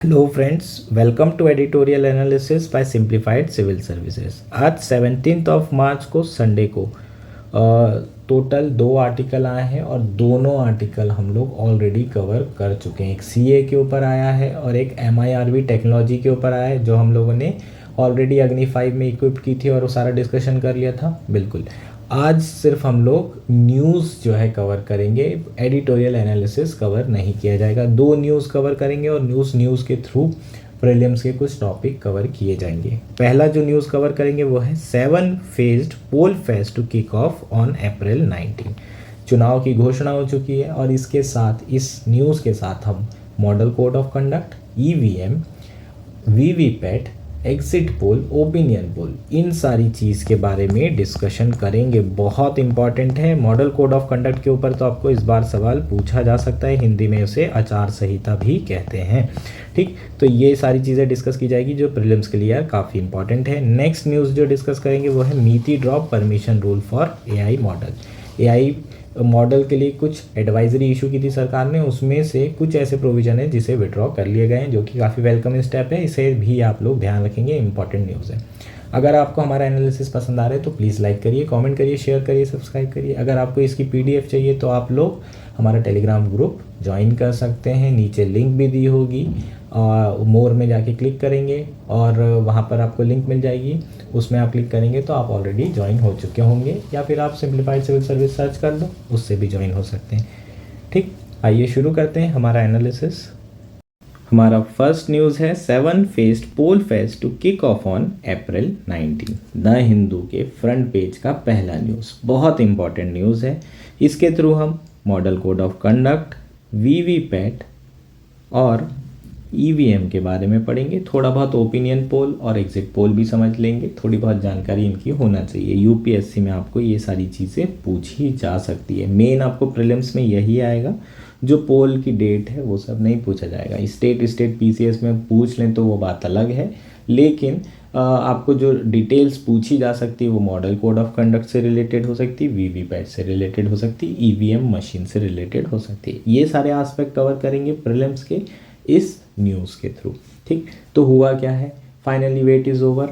Hello friends, welcome to editorial analysis by simplified civil services. आज 17 of March को Sunday को total 2 article आए हैं और दोनों आर्टिकल हम लोग ऑलरेडी कवर कर चुके हैं। एक सीए के ऊपर आया है और एक एमआईआरवी टेक्नोलॉजी के ऊपर आया है, जो हम लोगों ने ऑलरेडी अग्नि 5 में इक्विप की थी और वो सारा डिस्कशन कर लिया था। बिल्कुल, आज सिर्फ हम लोग न्यूज़ जो है कवर करेंगे, एडिटोरियल एनालिसिस कवर नहीं किया जाएगा। 2 न्यूज़ कवर करेंगे और न्यूज़ के थ्रू प्रीलिम्स के कुछ टॉपिक कवर किए जाएंगे। पहला जो न्यूज़ कवर करेंगे वो है 7 phased poll fest to kick off on April 19। चुनाव की घोषणा हो चुकी है और इसके साथ, इस न्यूज़ के साथ हम model code of conduct, EVM, VVPAT, exit poll, opinion poll, इन सारी चीज़ के बारे में डिस्कशन करेंगे। बहुत इंपॉर्टेंट है। मॉडल कोड ऑफ कंडक्ट के ऊपर तो आपको इस बार सवाल पूछा जा सकता है, हिंदी में उसे आचार संहिता भी कहते हैं। ठीक, तो ये सारी चीज़ें डिस्कस की जाएगी जो प्रीलिम्स के लिए काफ़ी इंपॉर्टेंट है। नेक्स्ट न्यूज़ जो डिस्कस करेंगे वो है मीटी drop permission rule for AI model. AI model के लिए कुछ एडवाइजरी इशू की थी सरकार ने, उसमें से कुछ ऐसे प्रोविजन है जिसे विड्रॉ कर लिए गए हैं, जो कि काफ़ी वेलकम स्टेप है। इसे भी आप लोग ध्यान रखेंगे, इंपॉर्टेंट न्यूज़ है। अगर आपको हमारा एनालिसिस पसंद आ रहा है तो प्लीज़ लाइक करिए, कमेंट करिए, शेयर करिए, सब्सक्राइब करिए। अगर आपको इसकी पीडीएफ चाहिए तो आप लोग हमारा टेलीग्राम ग्रुप ज्वाइन कर सकते हैं, नीचे लिंक भी दी होगी। मोर में जाके क्लिक करेंगे और वहाँ पर आपको लिंक मिल जाएगी, उसमें आप क्लिक करेंगे तो आप ऑलरेडी ज्वाइन हो चुके होंगे, या फिर आप सिंप्लीफाइड सिविल सर्विस सर्च कर दो, उससे भी ज्वाइन हो सकते हैं। ठीक, आइए शुरू करते हैं हमारा एनालिसिस। हमारा फर्स्ट न्यूज़ है 7 phased poll fest to kick off on April 19। The Hindu के फ्रंट पेज का पहला न्यूज़, बहुत इंपॉर्टेंट न्यूज़ है। इसके थ्रू हम model code of conduct, VVPAT और ईवीएम के बारे में पढ़ेंगे। थोड़ा बहुत ओपिनियन पोल और एग्जिट पोल भी समझ लेंगे, थोड़ी बहुत जानकारी इनकी होना चाहिए। यूपीएससी में आपको ये सारी चीज़ें पूछी जा सकती है। मेन आपको प्रीलिम्स में यही आएगा, जो पोल की डेट है वो सब नहीं पूछा जाएगा। स्टेट पीसीएस में पूछ लें तो वो बात अलग है, लेकिन आपको जो डिटेल्स पूछी जा सकती है वो मॉडल कोड ऑफ कंडक्ट से रिलेटेड हो सकती है, वीवीपैट से रिलेटेड हो सकती है, ईवीएम मशीन से रिलेटेड हो सकती है। ये सारे एस्पेक्ट कवर करेंगे प्रीलिम्स के इस न्यूज़ के थ्रू। ठीक, तो हुआ क्या है, फाइनली वेट इज़ ओवर।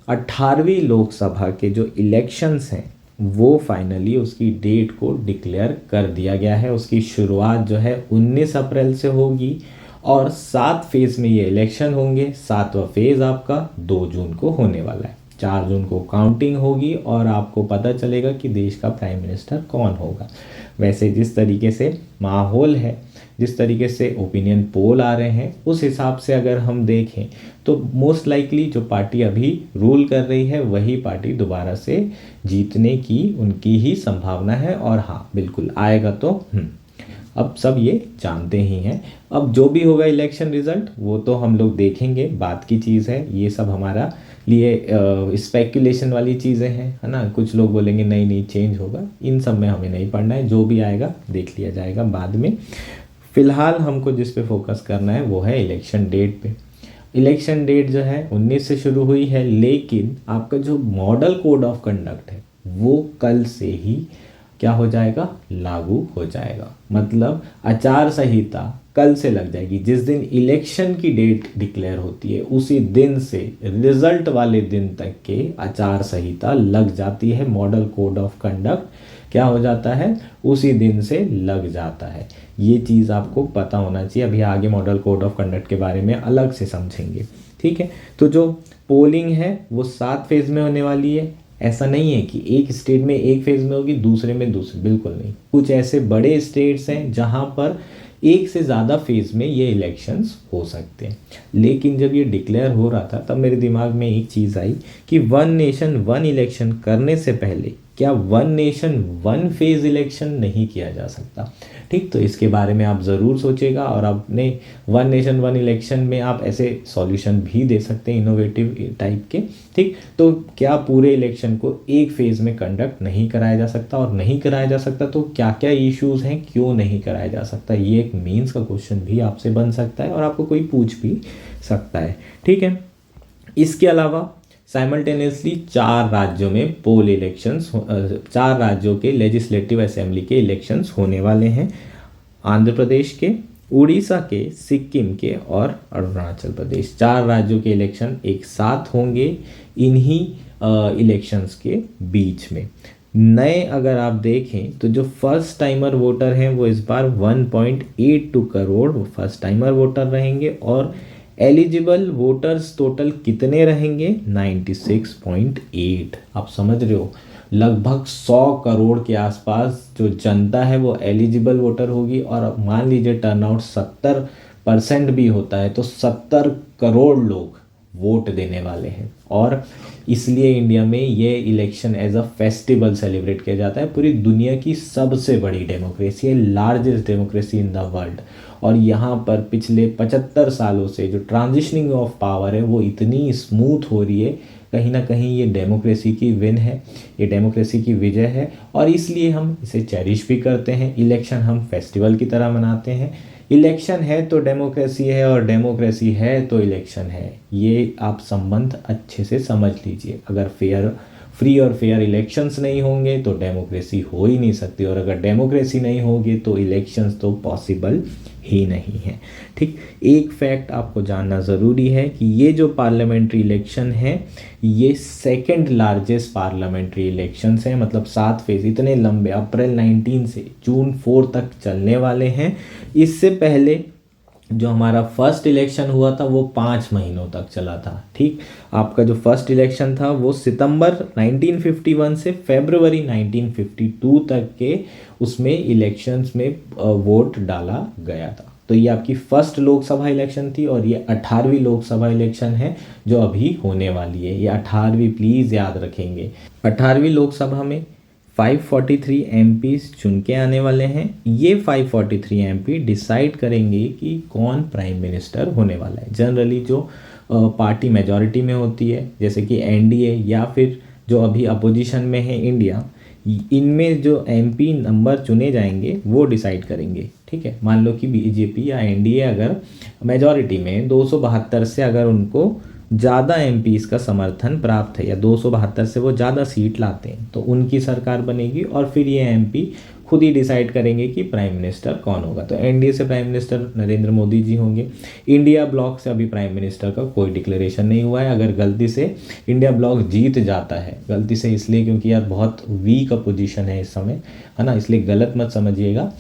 18वीं लोकसभा के जो इलेक्शंस हैं वो फाइनली उसकी डेट को डिक्लेयर कर दिया गया है। उसकी शुरुआत जो है 19 अप्रैल से होगी और 7 फेज़ में ये इलेक्शन होंगे। 7वां फेज़ आपका 2 जून को होने वाला है। 4 जून को काउंटिंग होगी और आपको पता चलेगा कि देश का प्राइम मिनिस्टर कौन होगा। वैसे जिस तरीके से माहौल है, जिस तरीके से ओपिनियन पोल आ रहे हैं, उस हिसाब से अगर हम देखें तो मोस्ट लाइकली जो पार्टी अभी रूल कर रही है वही पार्टी दोबारा से जीतने की उनकी ही संभावना है। और हाँ, बिल्कुल आएगा तो अब सब ये जानते ही हैं। अब जो भी होगा इलेक्शन रिजल्ट वो तो हम लोग देखेंगे, बात की चीज़ है। ये सब हमारा लिए स्पेकुलेशन वाली चीज़ें हैं, है ना। कुछ लोग बोलेंगे नहीं नहीं चेंज होगा, इन सब में हमें नहीं पढ़ना है। जो भी आएगा देख लिया जाएगा बाद में। फ़िलहाल हमको जिस पे फोकस करना है वो है इलेक्शन डेट पे। इलेक्शन डेट जो है 19 से शुरू हुई है, लेकिन आपका जो मॉडल कोड ऑफ कंडक्ट है वो कल से ही क्या हो जाएगा, लागू हो जाएगा। मतलब आचार संहिता कल से लग जाएगी। जिस दिन इलेक्शन की डेट डिक्लेयर होती है उसी दिन से रिजल्ट वाले दिन तक के आचार संहिता लग जाती है। मॉडल कोड ऑफ कंडक्ट क्या हो जाता है, उसी दिन से लग जाता है। ये चीज़ आपको पता होना चाहिए। अभी आगे मॉडल कोड ऑफ कंडक्ट के बारे में अलग से समझेंगे, ठीक है। तो जो पोलिंग है वो 7 फेज़ में होने वाली है। ऐसा नहीं है कि एक स्टेट में एक फेज़ में होगी, दूसरे में दूसरे, बिल्कुल नहीं। कुछ ऐसे बड़े स्टेट्स हैं जहाँ पर एक से ज़्यादा फेज़ में ये इलेक्शंस हो सकते हैं। लेकिन जब ये डिक्लेयर हो रहा था तब मेरे दिमाग में एक चीज़ आई कि 1 नेशन 1 इलेक्शन करने से पहले क्या 1 नेशन 1 फेज़ इलेक्शन नहीं किया जा सकता। ठीक, तो इसके बारे में आप ज़रूर सोचेगा और अपने 1 नेशन 1 इलेक्शन में आप ऐसे सॉल्यूशन भी दे सकते हैं, इनोवेटिव टाइप के। ठीक, तो क्या पूरे इलेक्शन को एक फेज़ में कंडक्ट नहीं कराया जा सकता, और नहीं कराया जा सकता तो क्या क्या इश्यूज़ हैं, क्यों नहीं कराया जा सकता। ये एक मेंस का क्वेश्चन भी आपसे बन सकता है और आपको कोई पूछ भी सकता है। ठीक है, इसके अलावा साइमल्टेनियसली 4 राज्यों में पोल इलेक्शंस, 4 राज्यों के लेजिस्लेटिव असेंबली के इलेक्शंस होने वाले हैं। आंध्र प्रदेश के, उड़ीसा के, सिक्किम के और अरुणाचल प्रदेश, 4 राज्यों के इलेक्शन एक साथ होंगे इन्हीं इलेक्शंस के बीच में। नए अगर आप देखें तो जो फर्स्ट टाइमर वोटर हैं वो इस बार 1.82 करोड़ फर्स्ट टाइमर वोटर रहेंगे और एलिजिबल वोटर्स टोटल कितने रहेंगे? 96.8। आप समझ रहे हो, लगभग 100 करोड़ के आसपास जो जनता है वो एलिजिबल वोटर होगी। और अब मान लीजिए टर्नआउट 70% भी होता है तो 70 करोड़ लोग वोट देने वाले हैं। और इसलिए इंडिया में ये election as a festival celebrate किया जाता है। पूरी दुनिया की सबसे बड़ी डेमोक्रेसी है, largest democracy in the world. और यहाँ पर पिछले 75 सालों से जो ट्रांजिशनिंग ऑफ पावर है वो इतनी स्मूथ हो रही है, कहीं ना कहीं ये डेमोक्रेसी की विन है, ये डेमोक्रेसी की विजय है। और इसलिए हम इसे चेरिश भी करते हैं। इलेक्शन हम फेस्टिवल की तरह मनाते हैं। इलेक्शन है तो डेमोक्रेसी है और डेमोक्रेसी है तो इलेक्शन है। ये आप संबंध अच्छे से समझ लीजिए। अगर फ्री और फेयर इलेक्शंस नहीं होंगे तो डेमोक्रेसी हो ही नहीं सकती, और अगर डेमोक्रेसी नहीं होगी तो इलेक्शंस तो पॉसिबल ही नहीं है। ठीक, एक फैक्ट आपको जानना ज़रूरी है कि ये जो पार्लियामेंट्री इलेक्शन है ये सेकंड लार्जेस्ट पार्लियामेंट्री इलेक्शंस हैं। मतलब 7 फेज इतने लंबे, अप्रैल 19 से जून 4 तक चलने वाले हैं। इससे पहले जो हमारा फर्स्ट इलेक्शन हुआ था वो 5 महीनों तक चला था। ठीक, आपका जो फर्स्ट इलेक्शन था वो सितंबर 1951 से फरवरी 1952 तक के उसमें इलेक्शंस में वोट डाला गया था। तो ये आपकी फर्स्ट लोकसभा इलेक्शन थी और ये 18वीं लोकसभा इलेक्शन है जो अभी होने वाली है। ये 18वीं, प्लीज़ याद रखेंगे। 18वीं लोकसभा में 543 एमपी चुन के आने वाले हैं। ये 543 एमपी डिसाइड करेंगे कि कौन प्राइम मिनिस्टर होने वाला है। जनरली जो पार्टी मेजॉरिटी में होती है जैसे कि एनडीए या फिर जो अभी अपोजिशन में है इंडिया, इनमें जो एमपी नंबर चुने जाएंगे वो डिसाइड करेंगे। ठीक है, मान लो कि बीजेपी या एनडीए अगर मेजॉरिटी में 272 से अगर उनको ज़्यादा एमपीज़ का समर्थन प्राप्त है या 272 से वो ज़्यादा सीट लाते हैं तो उनकी सरकार बनेगी और फिर ये एमपी खुद ही डिसाइड करेंगे कि प्राइम मिनिस्टर कौन होगा। तो एनडीए से प्राइम मिनिस्टर नरेंद्र मोदी जी होंगे। इंडिया ब्लॉक से अभी प्राइम मिनिस्टर का कोई डिक्लेरेशन नहीं हुआ है। अगर गलती से इंडिया ब्लॉक जीत जाता है, गलती से इसलिए क्योंकि यार बहुत वीक अपोजिशन है इस समय, है ना, इसलिए गलत मत समझिएगा,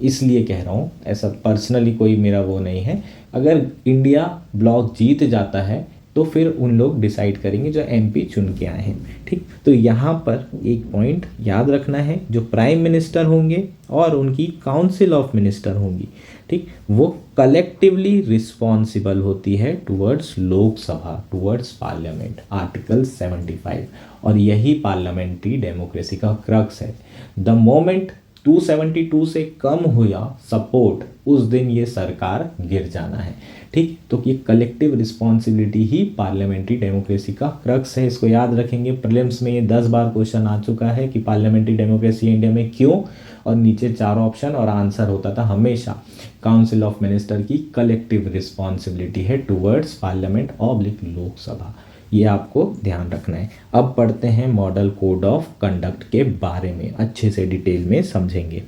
इसलिए कह रहा हूँ, ऐसा पर्सनली कोई मेरा वो नहीं है। अगर इंडिया ब्लॉक जीत जाता है तो फिर उन लोग डिसाइड करेंगे जो एमपी चुन के आए हैं। ठीक, तो यहाँ पर एक पॉइंट याद रखना है, जो प्राइम मिनिस्टर होंगे और उनकी काउंसिल ऑफ मिनिस्टर होंगी, ठीक, वो कलेक्टिवली रिस्पॉन्सिबल होती है towards Lok Sabha, towards parliament, article 75। और यही पार्लियामेंट्री डेमोक्रेसी का क्रक्स है। द मोमेंट 272 से कम हुआ सपोर्ट, उस दिन ये सरकार गिर जाना है। ठीक, तो ये कलेक्टिव रिस्पॉन्सिबिलिटी ही पार्लियामेंट्री डेमोक्रेसी का क्रक्स है। इसको याद रखेंगे। प्रीलिम्स में ये 10 बार क्वेश्चन आ चुका है कि पार्लियामेंट्री डेमोक्रेसी इंडिया में क्यों, और नीचे 4 ऑप्शन और आंसर होता था हमेशा काउंसिल ऑफ मिनिस्टर की कलेक्टिव रिस्पॉन्सिबिलिटी है टुवर्ड्स पार्लियामेंट ऑब्लिक लोकसभा। ये आपको ध्यान रखना है। अब पढ़ते हैं मॉडल कोड ऑफ कंडक्ट के बारे में, अच्छे से डिटेल में समझेंगे।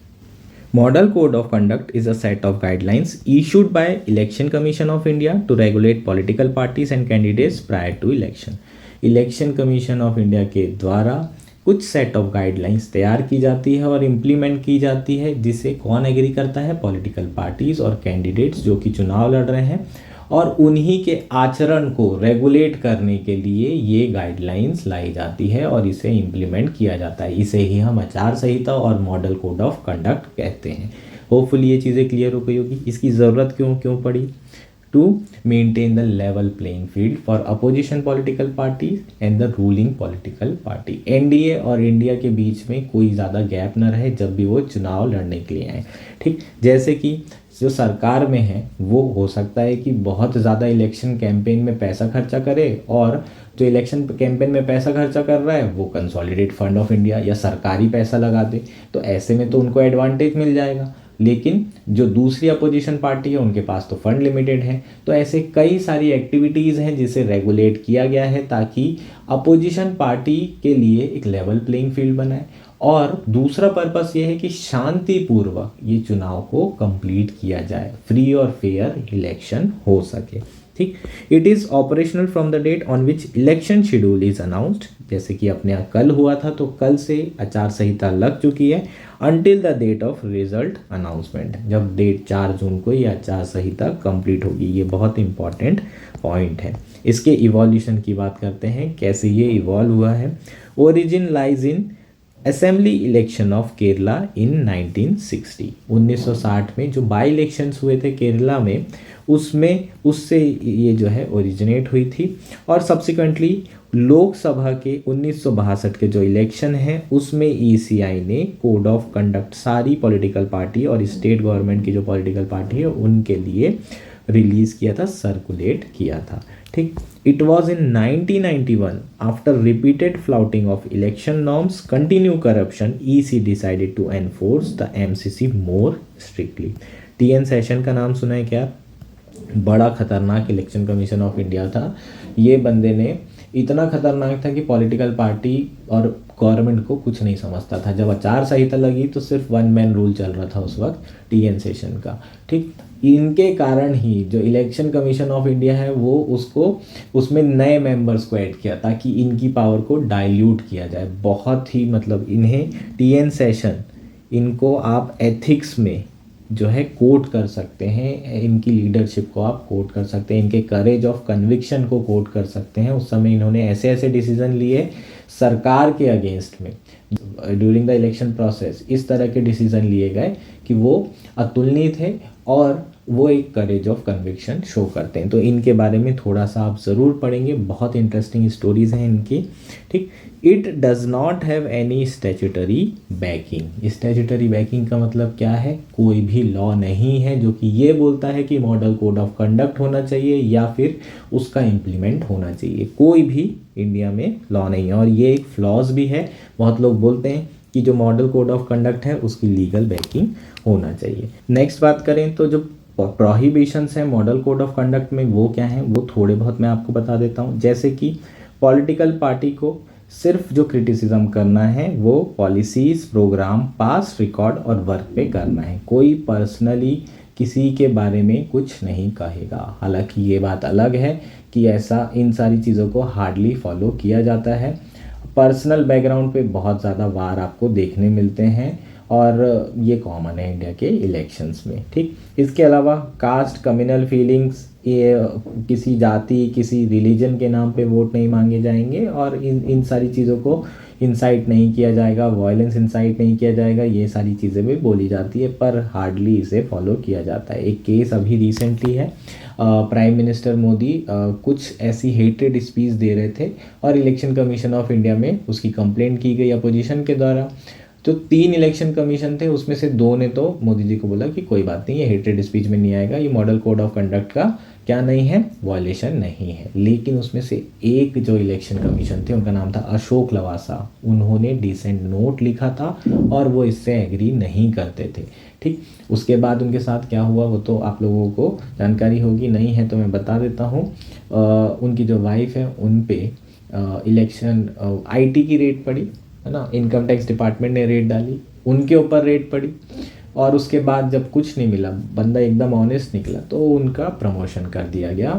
Model Code of Conduct is a set of guidelines issued by Election Commission of India to regulate political parties and candidates prior to election. Election Commission of India के द्वारा कुछ सेट ऑफ गाइडलाइंस तैयार की जाती है और implement की जाती है, जिसे कौन एग्री करता है? पॉलिटिकल पार्टीज और कैंडिडेट्स जो कि चुनाव लड़ रहे हैं, और उन्हीं के आचरण को रेगुलेट करने के लिए ये गाइडलाइंस लाई जाती है और इसे इम्प्लीमेंट किया जाता है। इसे ही हम आचार संहिता और मॉडल कोड ऑफ कंडक्ट कहते हैं। होपफुली ये चीज़ें क्लियर हो गई होगी। इसकी ज़रूरत क्यों पड़ी? To maintain the level playing field for opposition political party and the ruling political party. NDA और इंडिया के बीच में कोई ज़्यादा गैप न रहे जब भी वो चुनाव लड़ने के लिए आए। ठीक, जैसे कि जो सरकार में है वो हो सकता है कि बहुत ज़्यादा इलेक्शन कैंपेन में पैसा खर्चा करे, और जो इलेक्शन कैंपेन में पैसा खर्चा कर रहा है वो कंसोलिडेट फंड ऑफ इंडिया या सरकारी पैसा लगा दे, तो ऐसे में तो उनको एडवांटेज मिल जाएगा। लेकिन जो दूसरी अपोजिशन पार्टी है उनके पास तो फंड लिमिटेड है। तो ऐसे कई सारी एक्टिविटीज़ हैं जिसे रेगुलेट किया गया है ताकि अपोजिशन पार्टी के लिए एक लेवल प्लेइंग फील्ड बनाए और दूसरा पर्पस ये है कि शांतिपूर्वक ये चुनाव को कंप्लीट किया जाए, फ्री और फेयर इलेक्शन हो सके। ठीक, it is operational from the date on which election schedule is announced, जैसे कि अपने यहाँ कल हुआ था तो कल से आचार संहिता लग चुकी है, until the date of result announcement, जब डेट 4 जून को ये आचार संहिता कंप्लीट होगी। ये बहुत इंपॉर्टेंट पॉइंट है। इसके इवोल्यूशन की बात करते हैं, कैसे ये इवॉल्व हुआ है। Origin lies in assembly election of Kerala in 1960, 1960 में जो बाई इलेक्शंस हुए थे केरला में, उसमें उससे ये जो है ओरिजिनेट हुई थी। और सब्सिक्वेंटली लोकसभा के 1962 के जो इलेक्शन हैं उसमें ईसीआई ने कोड ऑफ कंडक्ट सारी पॉलिटिकल पार्टी और स्टेट गवर्नमेंट की जो पॉलिटिकल पार्टी है उनके लिए रिलीज़ किया था, सर्कुलेट किया था। ठीक, it was in 1991 after repeated flouting of election norms, continue corruption, EC decided to enforce the MCC more strictly. T N Seshan का नाम सुना है क्या? बड़ा खतरनाक इलेक्शन कमीशन ऑफ इंडिया था। ये बंदे ने इतना खतरनाक था कि पॉलिटिकल पार्टी और गवर्नमेंट को कुछ नहीं समझता था। जब आचार संहिता लगी तो सिर्फ वन मैन रूल चल रहा था उस वक्त, टीएन सेशन का। ठीक, इनके कारण ही जो इलेक्शन कमीशन ऑफ इंडिया है वो उसमें नए मेंबर्स को ऐड किया ताकि इनकी पावर को डाइल्यूट किया जाए। बहुत ही मतलब इन्हें टीएन सेशन, इनको आप एथिक्स में जो है कोट कर सकते हैं, इनकी लीडरशिप को आप कोट कर सकते हैं, इनके करेज ऑफ कन्विक्शन को कोट कर सकते हैं। उस समय इन्होंने ऐसे ऐसे डिसीजन लिए सरकार के अगेंस्ट में ड्यूरिंग द इलेक्शन प्रोसेस, इस तरह के डिसीजन लिए गए कि वो अतुलनीय थे और वो एक करेज ऑफ कन्विक्शन शो करते हैं। तो इनके बारे में थोड़ा सा आप ज़रूर पढ़ेंगे, बहुत इंटरेस्टिंग स्टोरीज़ हैं इनकी। ठीक, it does not have any statutory banking. Statutory banking का मतलब क्या है? कोई भी लॉ नहीं है जो कि ये बोलता है कि मॉडल कोड ऑफ कंडक्ट होना चाहिए या फिर उसका इम्प्लीमेंट होना चाहिए। कोई भी इंडिया में लॉ नहीं है और ये एक फ्लॉज भी है। बहुत लोग बोलते हैं कि जो मॉडल कोड ऑफ कंडक्ट है उसकी लीगल बैकिंग होना चाहिए। नेक्स्ट बात करें तो जो प्रोहिबिशंस हैं मॉडल कोड ऑफ कंडक्ट में वो क्या हैं, वो थोड़े बहुत मैं आपको बता देता हूँ। जैसे कि पॉलिटिकल पार्टी को सिर्फ जो क्रिटिसिज्म करना है वो पॉलिसीज़, प्रोग्राम, पास रिकॉर्ड और वर्क पे करना है। कोई पर्सनली किसी के बारे में कुछ नहीं कहेगा। हालांकि ये बात अलग है कि ऐसा इन सारी चीज़ों को हार्डली फॉलो किया जाता है। पर्सनल बैकग्राउंड पे बहुत ज़्यादा वार आपको देखने मिलते हैं और ये कॉमन है इंडिया के इलेक्शंस में। ठीक, इसके अलावा कास्ट, कम्युनल फीलिंग्स, ये किसी जाति, किसी रिलीजन के नाम पे वोट नहीं मांगे जाएंगे और इन सारी चीज़ों को इंसाइट नहीं किया जाएगा, वायलेंस इंसाइट नहीं किया जाएगा। ये सारी चीज़ें भी बोली जाती है पर हार्डली इसे फॉलो किया जाता है। एक केस अभी रिसेंटली है, प्राइम मिनिस्टर मोदी कुछ ऐसी हेटेड स्पीच दे रहे थे और इलेक्शन कमीशन ऑफ इंडिया में उसकी कंप्लेंट की गई अपोजिशन के द्वारा। तो 3 इलेक्शन कमीशन थे, उसमें से 2 ने तो मोदी जी को बोला कि कोई बात नहीं, ये हेटेड स्पीच में नहीं आएगा, ये मॉडल कोड ऑफ कंडक्ट का क्या नहीं है, वायलेशन नहीं है। लेकिन उसमें से एक जो इलेक्शन कमीशन थे उनका नाम था अशोक लवासा, उन्होंने डिसेंट नोट लिखा था और वो इससे एग्री नहीं करते थे। ठीक, उसके बाद उनके साथ क्या हुआ वो तो आप लोगों को जानकारी होगी, नहीं है तो मैं बता देता हूँ। उनकी जो वाइफ है उन पे इलेक्शन आईटी की रेड पड़ी है ना, इनकम टैक्स डिपार्टमेंट ने रेड डाली, उनके ऊपर रेड पड़ी और उसके बाद जब कुछ नहीं मिला, बंदा एकदम ऑनेस्ट निकला तो उनका प्रमोशन कर दिया गया,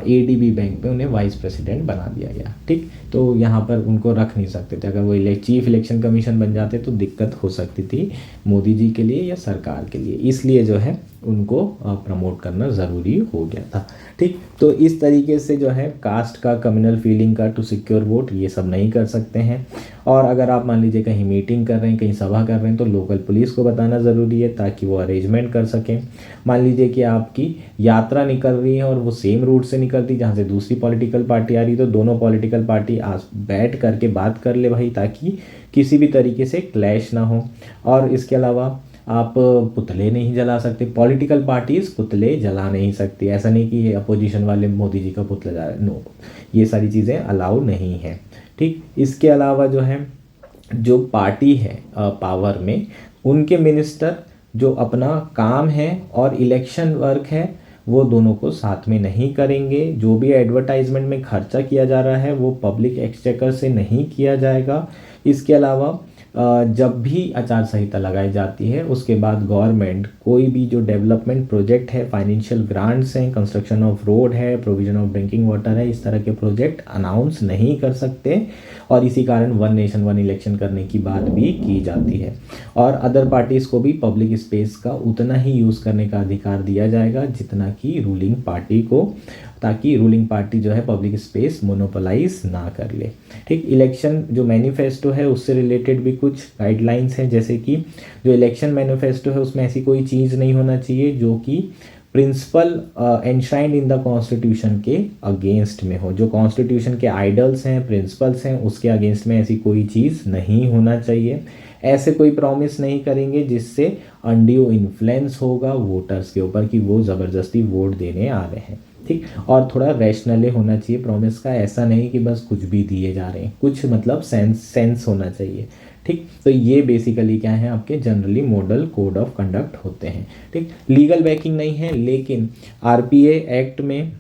एडीबी बैंक में उन्हें वाइस प्रेसिडेंट बना दिया गया। ठीक, तो यहाँ पर उनको रख नहीं सकते थे। अगर वो चीफ इलेक्शन कमीशन बन जाते तो दिक्कत हो सकती थी मोदी जी के लिए या सरकार के लिए, इसलिए जो है उनको प्रमोट करना ज़रूरी हो गया था। ठीक, तो इस तरीके से जो है कास्ट का, कम्युनल फीलिंग का, टू सिक्योर वोट, ये सब नहीं कर सकते हैं। और अगर आप मान लीजिए कहीं मीटिंग कर रहे हैं, कहीं सभा कर रहे हैं तो लोकल पुलिस को बताना ज़रूरी है ताकि वो अरेंजमेंट कर सकें। मान लीजिए कि आपकी यात्रा निकल रही है और वो सेम रूट से निकलती जहाँ से दूसरी पॉलिटिकल पार्टी आ रही, तो दोनों पॉलिटिकल पार्टी बैठ करके बात कर ले भाई, ताकि किसी भी तरीके से क्लैश ना हो। और इसके अलावा आप पुतले नहीं जला सकते, पॉलिटिकल पार्टीज पुतले जला नहीं सकती। ऐसा नहीं कि ये अपोजिशन वाले मोदी जी का पुतला जला, नो, ये सारी चीज़ें अलाउ नहीं है। ठीक, इसके अलावा जो है जो पार्टी है पावर में, उनके मिनिस्टर जो अपना काम है और इलेक्शन वर्क है वो दोनों को साथ में नहीं करेंगे। जो भी एडवर्टाइजमेंट में खर्चा किया जा रहा है वो पब्लिक एक्सचेकर से नहीं किया जाएगा। इसके अलावा जब भी आचार संहिता लगाई जाती है उसके बाद गवर्नमेंट कोई भी जो डेवलपमेंट प्रोजेक्ट है, फाइनेंशियल ग्रांट्स हैं, कंस्ट्रक्शन ऑफ रोड है, प्रोविजन ऑफ ड्रिंकिंग वाटर है, इस तरह के प्रोजेक्ट अनाउंस नहीं कर सकते और इसी कारण वन नेशन वन इलेक्शन करने की बात भी की जाती है। और अदर पार्टीज़ को भी पब्लिक स्पेस का उतना ही यूज़ करने का अधिकार दिया जाएगा जितना कि रूलिंग पार्टी को, ताकि रूलिंग पार्टी जो है पब्लिक स्पेस मोनोपोलाइज ना कर ले। ठीक, इलेक्शन जो मैनिफेस्टो है उससे रिलेटेड भी कुछ गाइडलाइंस हैं, जैसे कि जो इलेक्शन मैनिफेस्टो है उसमें ऐसी कोई चीज़ नहीं होना चाहिए जो कि principle enshrined in the constitution के अगेंस्ट में हो। जो कॉन्स्टिट्यूशन के आइडल्स हैं, प्रिंसिपल्स हैं, उसके अगेंस्ट में ऐसी कोई चीज़ नहीं होना चाहिए। ऐसे कोई प्रॉमिस नहीं करेंगे जिससे अनड्यू इन्फ्लुएंस होगा वोटर्स के ऊपर कि वो ज़बरदस्ती वोट देने आ रहे हैं। ठीक, और थोड़ा रैशनल होना चाहिए प्रॉमिस का, ऐसा नहीं कि बस कुछ भी दिए जा रहे हैं, कुछ मतलब सेंस होना चाहिए। ठीक, तो ये बेसिकली क्या है, आपके generally model code of conduct होते हैं। ठीक, लीगल बैकिंग नहीं है, लेकिन आरपीए एक्ट में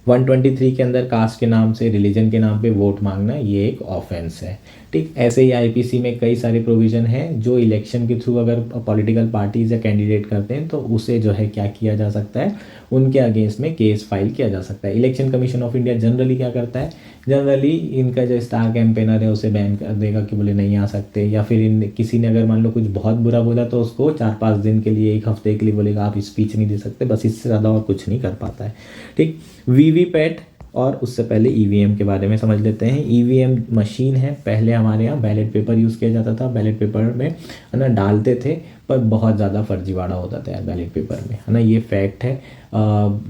123 के अंदर कास्ट के नाम से, रिलीजन के नाम पे वोट मांगना ये एक ऑफेंस है। ठीक, ऐसे ही आईपीसी में कई सारे प्रोविज़न हैं जो इलेक्शन के थ्रू अगर पॉलिटिकल पार्टीज या कैंडिडेट करते हैं तो उसे जो है क्या किया जा सकता है, उनके अगेंस्ट में केस फाइल किया जा सकता है। Election commission of India generally क्या करता है, जनरली इनका जो स्टार कैंपेनर है उसे बैन कर देगा कि बोले नहीं आ सकते, या फिर इन किसी ने अगर मान लो कुछ बहुत बुरा बोला तो उसको 4-5 दिन के लिए, 1 हफ्ते के लिए बोलेगा आप स्पीच नहीं दे सकते, बस इससे ज़्यादा और कुछ नहीं कर पाता है। ठीक, वीवीपैट और उससे पहले ईवीएम के बारे में समझ लेते हैं। ईवीएम मशीन है, पहले हमारे यहाँ बैलेट पेपर यूज़ किया जाता था, बैलेट पेपर में है ना डालते थे, पर बहुत ज़्यादा फर्जीवाड़ा होता था यार बैलेट पेपर में, है ना, ये फैक्ट है।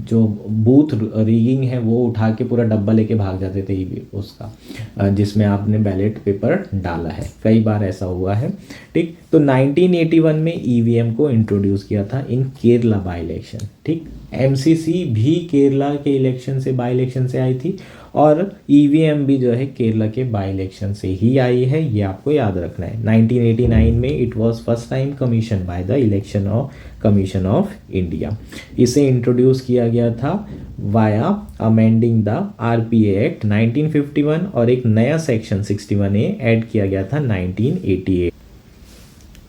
जो बूथ रीगिंग है वो उठा के पूरा डब्बा लेके भाग जाते थे उसका, जिसमें आपने बैलेट पेपर डाला है, कई बार ऐसा हुआ है। ठीक, तो 1981 में ईवीएम को इंट्रोड्यूस किया था इन केरला बाई इलेक्शन। ठीक, एमसीसी भी केरला के इलेक्शन से, बाई इलेक्शन से आई थी, और ईवीएम भी जो है केरला के बाई इलेक्शन से ही आई है, ये आपको याद रखना है। 1989 में it was first time commission by the election of commission of India. इसे इंट्रोड्यूस किया गया था via amending the RPA act 1951 और एक नया सेक्शन 61A ऐड किया गया था 1988।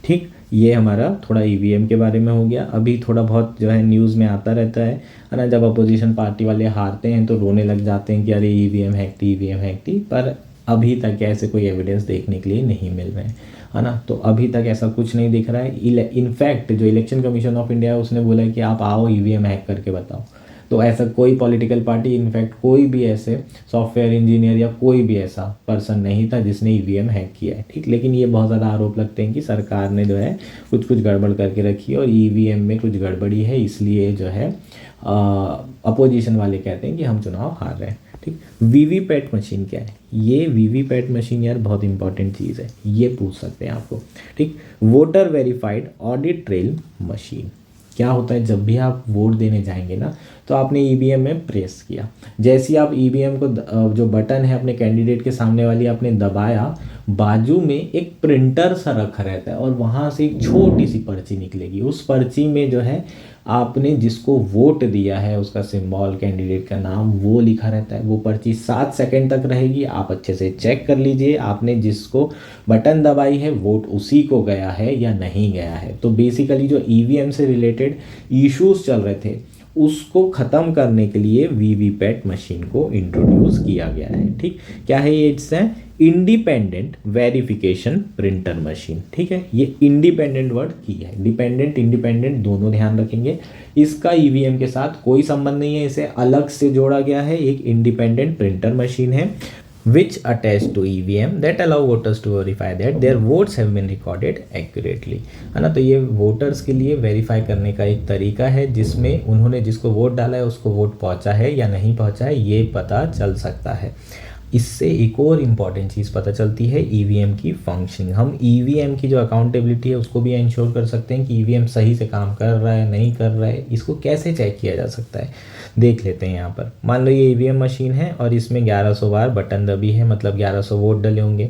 ठीक, ये हमारा थोड़ा ईवीएम के बारे में हो गया। अभी थोड़ा बहुत जो है न्यूज़ में आता रहता है ना, जब अपोजिशन पार्टी वाले हारते हैं तो रोने लग जाते हैं कि अरे ईवीएम हैक थी, ईवीएम हैक थी, पर अभी तक ऐसे कोई एविडेंस देखने के लिए नहीं मिल रहे हैं, है ना। तो अभी तक ऐसा कुछ नहीं दिख रहा है। इनफैक्ट जो इलेक्शन कमीशन ऑफ इंडिया है उसने बोला है कि आप आओ ईवीएम हैक करके बताओ, तो ऐसा कोई पॉलिटिकल पार्टी, इनफैक्ट कोई भी ऐसे सॉफ्टवेयर इंजीनियर या कोई भी ऐसा पर्सन नहीं था जिसने ईवीएम हैक किया है। ठीक, लेकिन ये बहुत ज़्यादा आरोप लगते हैं कि सरकार ने जो है कुछ गड़बड़ करके रखी है और ईवीएम में कुछ गड़बड़ी है, इसलिए जो है अपोजिशन वाले कहते हैं कि हम चुनाव हार रहे हैं। ठीक, वीवीपैट मशीन क्या है, ये वीवीपैट मशीन यार बहुत इंपॉर्टेंट चीज़ है, ये पूछ सकते हैं आपको। ठीक, voter verified audit trail machine क्या होता है, जब भी आप वोट देने जाएंगे ना तो आपने ईवीएम में प्रेस किया, जैसे ही आप ईवीएम को जो बटन है अपने कैंडिडेट के सामने वाली आपने दबाया, बाजू में एक प्रिंटर सा रखा रहता है और वहाँ से एक छोटी सी पर्ची निकलेगी। उस पर्ची में जो है आपने जिसको वोट दिया है उसका सिंबल, कैंडिडेट का नाम वो लिखा रहता है। वो पर्ची 7 सेकंड तक रहेगी, आप अच्छे से चेक कर लीजिए आपने जिसको बटन दबाई है वोट उसी को गया है या नहीं गया है। तो बेसिकली जो ईवीएम से रिलेटेड इश्यूज चल रहे थे उसको ख़त्म करने के लिए वीवीपैट मशीन को इंट्रोड्यूस किया गया है। ठीक, क्या है ये, it's independent verification printer machine. ठीक है, ये इंडिपेंडेंट वर्ड की है, डिपेंडेंट इंडिपेंडेंट दोनों ध्यान रखेंगे। इसका ईवीएम के साथ कोई संबंध नहीं है, इसे अलग से जोड़ा गया है, एक इंडिपेंडेंट प्रिंटर मशीन है which attached to EVM that allow voters to verify that their votes have been recorded accurately, है ना। तो ये वोटर्स के लिए वेरीफाई करने का एक तरीका है जिसमें उन्होंने जिसको वोट डाला है उसको वोट पहुंचा है या नहीं पहुंचा है ये पता चल सकता है। इससे एक और इम्पॉर्टेंट चीज़ पता चलती है ईवीएम की फंक्शनिंग। हम ईवीएम की जो अकाउंटेबिलिटी है उसको भी इंश्योर कर सकते हैं कि ईवीएम सही से काम कर रहा है नहीं कर रहा है, इसको कैसे चेक किया जा सकता है देख लेते हैं। यहाँ पर मान लो ये ईवीएम मशीन है और इसमें 1100 बार बटन दबी है, मतलब 1100 वोट डले होंगे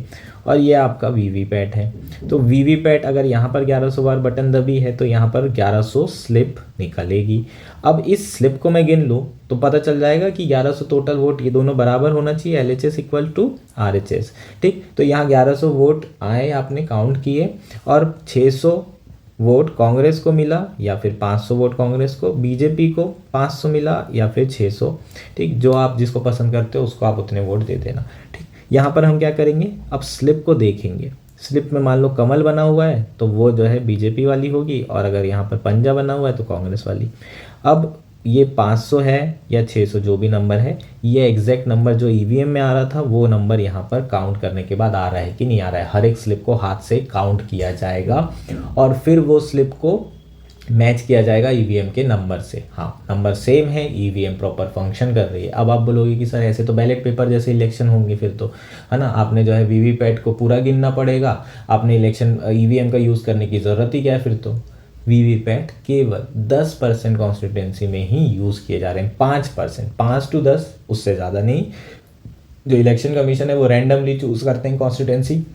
और ये आपका वीवीपैट है। तो वीवीपैट अगर यहाँ पर 1100 बार बटन दबी है तो यहाँ पर 1100 स्लिप निकलेगी। अब इस स्लिप को मैं गिन लूँ तो पता चल जाएगा कि 1100 टोटल वोट ये दोनों बराबर होना चाहिए, LHS इक्वल टू RHS। ठीक, तो यहाँ 1100 वोट आए, आपने काउंट किए, और 600 वोट कांग्रेस को मिला या फिर 500 वोट कांग्रेस को, बीजेपी को 500 मिला या फिर 600। ठीक, जो आप जिसको पसंद करते हो उसको आप उतने वोट दे देना। ठीक, यहाँ पर हम क्या करेंगे, अब स्लिप को देखेंगे। स्लिप में मान लो कमल बना हुआ है तो वो जो है बीजेपी वाली होगी, और अगर यहाँ पर पंजा बना हुआ है तो कांग्रेस वाली। अब ये 500 है या 600 जो भी नंबर है, ये एग्जैक्ट नंबर जो ईवीएम में आ रहा था वो नंबर यहाँ पर काउंट करने के बाद आ रहा है कि नहीं आ रहा है। हर एक स्लिप को हाथ से काउंट किया जाएगा और फिर वो स्लिप को मैच किया जाएगा ईवीएम के नंबर से। हाँ, नंबर सेम है, ईवीएम प्रॉपर फंक्शन कर रही है। अब आप बोलोगे कि सर ऐसे तो बैलेट पेपर जैसे इलेक्शन होंगे फिर तो, है ना, आपने जो है वीवीपैट को पूरा गिनना पड़ेगा, आपने इलेक्शन ईवीएम का यूज़ करने की ज़रूरत ही क्या है फिर तो। वीवीपैट केवल 10% कॉन्स्टिट्यूंसी में ही यूज़ किए जा रहे हैं, 5%, 5 to 10, उससे ज़्यादा नहीं। जो इलेक्शन कमीशन है वो रैंडमली चूज़ करते हैं कॉन्स्टिट्यूंसी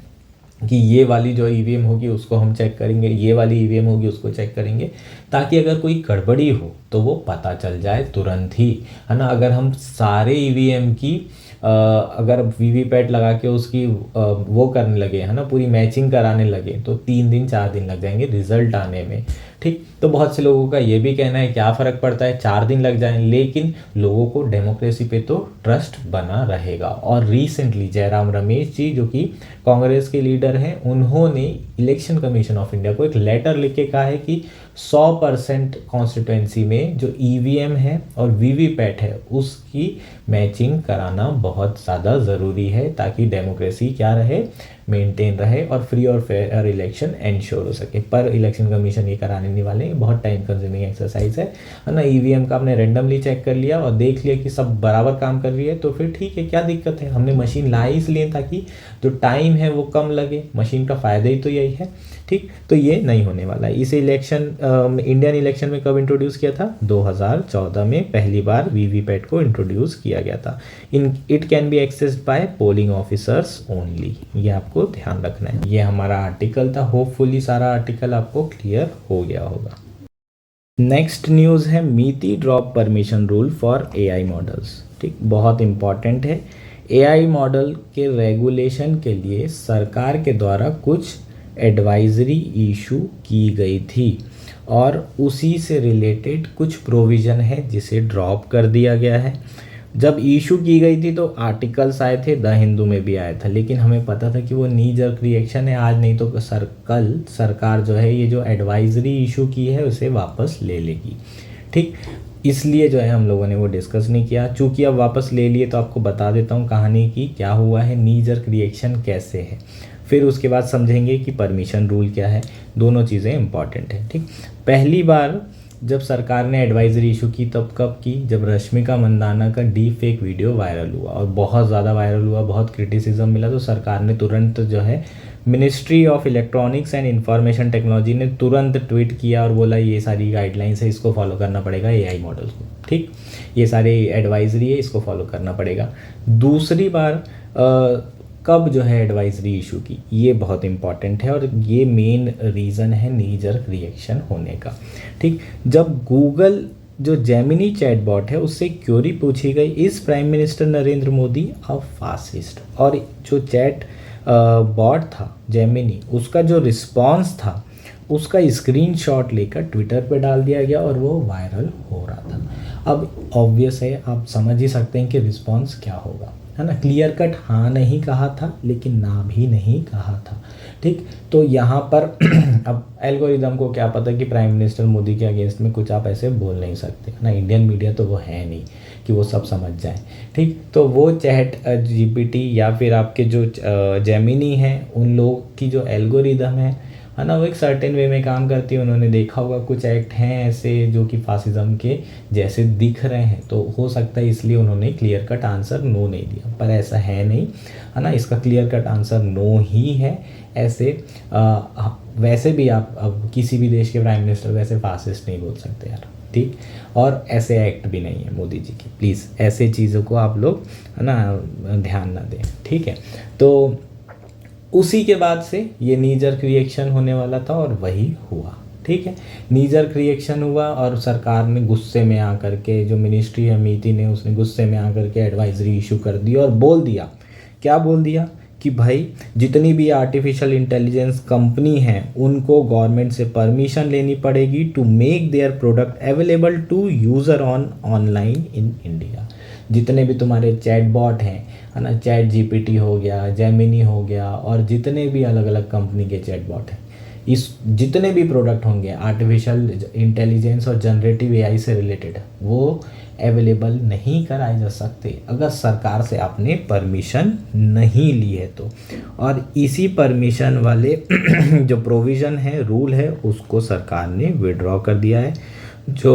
कि ये वाली जो ईवीएम होगी उसको हम चेक करेंगे, ये वाली ईवीएम होगी उसको चेक करेंगे, ताकि अगर कोई गड़बड़ी हो तो वो पता चल जाए तुरंत ही, है ना। अगर हम सारे ईवीएम की अगर वीवीपैट लगा के उसकी वो करने लगे, है ना, पूरी मैचिंग कराने लगे तो 3 दिन 4 दिन लग जाएंगे रिजल्ट आने में। ठीक, तो बहुत से लोगों का ये भी कहना है क्या फ़र्क पड़ता है 4 दिन लग जाएं, लेकिन लोगों को डेमोक्रेसी पे तो ट्रस्ट बना रहेगा। और रिसेंटली जयराम रमेश जी जो कि कांग्रेस के लीडर हैं, उन्होंने इलेक्शन कमीशन ऑफ इंडिया को एक लेटर लिख के कहा है कि 100% कॉन्स्टिट्यूंसी में जो ईवीएम है और वीवीपैट है उसकी मैचिंग कराना बहुत ज़्यादा ज़रूरी है, ताकि डेमोक्रेसी क्या रहे, मेंटेन रहे और फ्री और फेयर इलेक्शन एंश्योर हो सके। पर इलेक्शन कमीशन ये कराने नहीं वाले, बहुत टाइम कंज्यूमिंग एक्सरसाइज है ना। ईवीएम का आपने रेंडमली चेक कर लिया और देख लिया कि सब बराबर काम कर रही है तो फिर ठीक है, क्या दिक्कत है। हमने मशीन लाई इसलिए ताकि जो टाइम है वो कम लगे, मशीन का फ़ायदा ही तो यही है। ठीक, तो ये नहीं होने वाला है। इसे इलेक्शन इंडियन इलेक्शन में कब इंट्रोड्यूस किया था, 2014 में पहली बार वीवीपैट को इंट्रोड्यूस किया गया था। It can be accessed by polling officers only, ये आपको ध्यान रखना है। ये हमारा आर्टिकल था, होपफुली सारा आर्टिकल आपको क्लियर हो गया होगा। नेक्स्ट न्यूज़ है MeitY drop permission rule for AI models. ठीक, बहुत इंपॉर्टेंट है। एआई मॉडल के रेगुलेशन के लिए सरकार के द्वारा कुछ एडवाइजरी इशू की गई थी और उसी से रिलेटेड कुछ प्रोविज़न है जिसे ड्रॉप कर दिया गया है। जब इशू की गई थी तो आर्टिकल्स आए थे, द हिंदू में भी आया था, लेकिन हमें पता था कि वो नी जर्क रिएक्शन है, आज नहीं तो कल सरकार जो है ये जो एडवाइजरी इशू की है उसे वापस ले लेगी। ठीक, इसलिए जो है हम लोगों ने वो डिस्कस नहीं किया। चूँकि अब वापस ले लिए तो आपको बता देता हूँ कहानी की क्या हुआ है, नी जर्क रिएक्शन कैसे है, फिर उसके बाद समझेंगे कि परमिशन रूल क्या है। दोनों चीज़ें इंपॉर्टेंट है। ठीक, पहली बार जब सरकार ने एडवाइजरी इशू की तब कब की, जब रश्मिका मंदाना का डीप फेक वीडियो वायरल हुआ और बहुत ज़्यादा वायरल हुआ, बहुत क्रिटिसिज्म मिला, तो सरकार ने तुरंत जो है ministry of electronics and information technology ने तुरंत ट्वीट किया और बोला ये सारी गाइडलाइंस है, इसको फॉलो करना पड़ेगा एआई मॉडल्स को। ठीक, ये सारे एडवाइजरी है, इसको फॉलो करना पड़ेगा। दूसरी बार कब जो है एडवाइजरी इशू की, ये बहुत इंपॉर्टेंट है और ये मेन रीज़न है नी जर्क रिएक्शन होने का। ठीक, जब गूगल जो जेमिनी चैटबॉट है उससे क्वेरी पूछी गई, इस प्राइम मिनिस्टर नरेंद्र मोदी अ फासिस्ट, और जो चैट बॉट था जेमिनी, उसका जो रिस्पॉन्स था उसका स्क्रीनशॉट लेकर ट्विटर पे डाल दिया गया और वो वायरल हो रहा था। अब ऑब्वियस है, आप समझ ही सकते हैं कि रिस्पॉन्स क्या होगा, है ना। क्लियर कट हाँ नहीं कहा था लेकिन ना भी नहीं कहा था। ठीक, तो यहाँ पर अब एल्गोरिदम को क्या पता कि प्राइम मिनिस्टर मोदी के अगेंस्ट में कुछ आप ऐसे बोल नहीं सकते ना, इंडियन मीडिया तो वो है नहीं कि वो सब समझ जाए। ठीक, तो वो चैट जीपीटी या फिर आपके जो जेमिनी हैं उन लोग की जो एल्गोरिदम है ना, वो एक सर्टेन वे में काम करती है। उन्होंने देखा होगा कुछ एक्ट हैं ऐसे जो कि फासिज्म के जैसे दिख रहे हैं, तो हो सकता है इसलिए उन्होंने क्लियर कट आंसर नो नहीं दिया, पर ऐसा है नहीं, है ना। इसका क्लियर कट आंसर नो ही है। ऐसे वैसे भी आप अब किसी भी देश के प्राइम मिनिस्टर वैसे फासिस्ट नहीं बोल सकते यार। ठीक, और ऐसे एक्ट भी नहीं है मोदी जी की, प्लीज़ ऐसे चीज़ों को आप लोग, है ना, ध्यान ना दें। ठीक है, तो उसी के बाद से ये नी जर्क रिएक्शन होने वाला था और वही हुआ। ठीक है, नी जर्क रिएक्शन हुआ और सरकार ने गुस्से में आकर के, जो मिनिस्ट्री है मीति ने, उसने गुस्से में आकर के एडवाइजरी इशू कर दी और बोल दिया, क्या बोल दिया कि भाई जितनी भी आर्टिफिशियल इंटेलिजेंस कंपनी हैं उनको गवर्नमेंट से परमिशन लेनी पड़ेगी to make their product available to user online in India. जितने भी तुम्हारे चैटबॉट हैं, है ना, चैट जीपीटी हो गया, जेमिनी हो गया, और जितने भी अलग अलग कंपनी के चैटबॉट हैं, इस जितने भी प्रोडक्ट होंगे आर्टिफिशियल इंटेलिजेंस और जनरेटिव एआई से रिलेटेड, वो अवेलेबल नहीं कराए जा सकते अगर सरकार से आपने परमिशन नहीं ली है तो। और इसी परमिशन वाले जो प्रोविज़न है, रूल है, उसको सरकार ने विड्रॉ कर दिया है। जो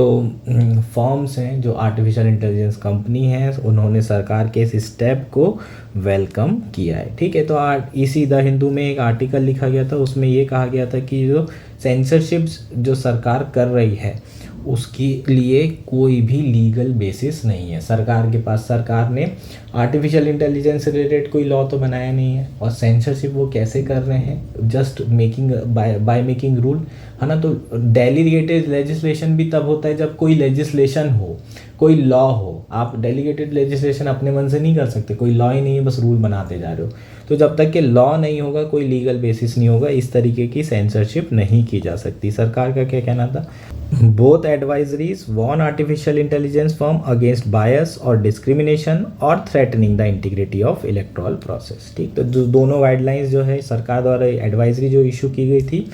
फॉर्म्स हैं, जो आर्टिफिशियल इंटेलिजेंस कंपनी है, उन्होंने सरकार के इस स्टेप को वेलकम किया है। ठीक है, तो इसी द हिंदू में एक आर्टिकल लिखा गया था, उसमें ये कहा गया था कि जो सेंसरशिप्स जो सरकार कर रही है उसके लिए कोई भी लीगल बेसिस नहीं है सरकार के पास। सरकार ने आर्टिफिशियल इंटेलिजेंस से रिलेटेड कोई लॉ तो बनाया नहीं है, और सेंसरशिप वो कैसे कर रहे हैं, just making by making rule, है ना। तो डेलीगेटेड लेजिस्लेशन भी तब होता है जब कोई लेजिस्लेशन हो, कोई लॉ हो। आप डेलीगेटेड लेजिस्लेशन अपने मन से नहीं कर सकते, कोई लॉ ही नहीं है, बस रूल बनाते जा रहे हो। तो जब तक कि लॉ नहीं होगा, कोई लीगल बेसिस नहीं होगा, इस तरीके की सेंसरशिप नहीं की जा सकती। सरकार का क्या कहना था, both advisories warn artificial intelligence firm against bias और डिस्क्रिमिनेशन और threatening the integrity of electoral process. ठीक, तो जो दोनों गाइडलाइंस जो है सरकार द्वारा एडवाइजरी जो इशू की गई थी,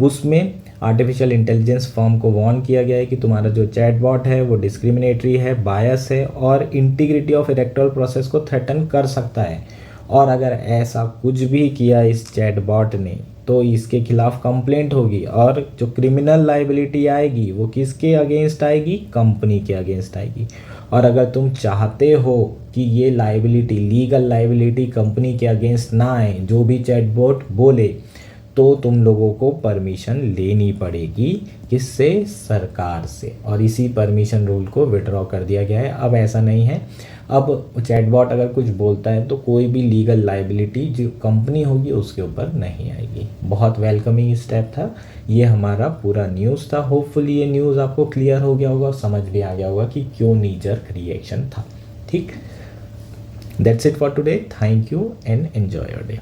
उसमें आर्टिफिशियल इंटेलिजेंस फर्म को वार्न किया गया है कि तुम्हारा जो चैटबॉट है वो डिस्क्रिमिनेटरी है, बायस है और इंटीग्रिटी ऑफ इलेक्टोरल प्रोसेस को थ्रेटन कर सकता है। और अगर ऐसा कुछ भी किया इस चैटबॉट ने तो इसके खिलाफ कंप्लेंट होगी, और जो क्रिमिनल लाइबिलिटी आएगी वो किसके अगेंस्ट आएगी, कंपनी के अगेंस्ट आएगी। और अगर तुम चाहते हो कि ये लाइबिलिटी, लीगल लाइबिलिटी कंपनी के अगेंस्ट ना आए, जो भी चैटबॉट बोले, तो तुम लोगों को परमिशन लेनी पड़ेगी, किससे, सरकार से। और इसी परमिशन रूल को विड्रॉ कर दिया गया है। अब ऐसा नहीं है, अब चैटबॉट अगर कुछ बोलता है तो कोई भी लीगल लाइबिलिटी जो कंपनी होगी उसके ऊपर नहीं आएगी। बहुत वेलकमिंग स्टेप था, ये हमारा पूरा न्यूज़ था। होपफुली ये न्यूज़ आपको क्लियर हो गया होगा और समझ भी आ गया होगा कि क्यों नी जर्क रिएक्शन था। ठीक, that's it for today, thank you and enjoy your day.